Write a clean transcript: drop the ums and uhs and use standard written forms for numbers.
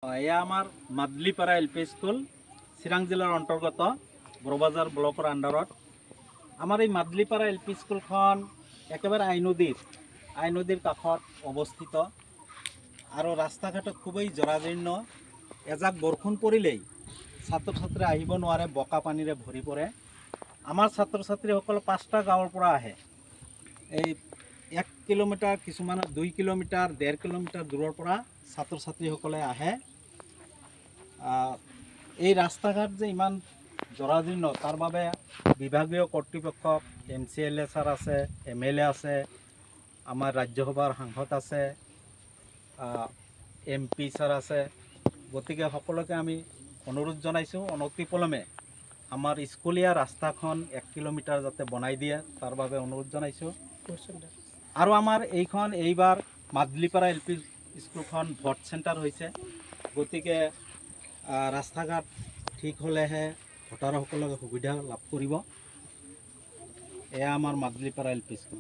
এয়া আমাৰ মাদলিপাৰা L P school Chirang জিলাৰ অন্তৰ্গত বৰবাজাৰ ব্লকৰ আণ্ডাৰত। আমাৰ এই মাদলিপাৰা এল পি স্কুলখন একেবাৰে আই নদীৰ কাষত অৱস্থিত আৰু ৰাস্তা ঘাট খুবেই জৰাজীৰ্ণ। এজাক বৰষুণ পৰিলেই ছাত্ৰ ছাত্ৰী আহিব নোৱাৰে, বোকা পানীৰে ভৰি পৰে। আমাৰ ছাত্ৰ ছাত্ৰীসকল 5টা গাঁৱৰ পৰা আহে। এই 1 কিলোমিটাৰ, কিছুমানৰ 2 কিলোমিটাৰ, 1.5 কিলোমিটাৰ দূৰৰ পৰা ছাত্ৰ ছাত্ৰীসকলে আহে। এই ৰাস্তা ঘাট যে ইমান জৰাজীৰ্ণ তাৰ বাবে বিভাগীয় কৰ্তৃপক্ষক MCLA ছাৰ আছে, MLA আছে, আমাৰ ৰাজ্যসভাৰ সাংসদ আছে, MP ছাৰ আছে। গতিকে সকলোকে আমি অনুৰোধ জনাইছোঁ অনতিপলমে আমাৰ স্কুলীয়া ৰাস্তাখন 1 কিলোমিটাৰ যাতে বনাই দিয়ে তাৰ বাবে অনুৰোধ জনাইছোঁ। আৰু আমাৰ এইবাৰ মাদলিপাৰা এল পি স্কুলখন ভোট চেণ্টাৰ হৈছে। গতিকে ৰাস্তা ঘাট ঠিক হ'লেহে ভোটাৰসকলে সুবিধা লাভ কৰিব। এয়া আমাৰ মাদলিপাৰা এল পি স্কুল।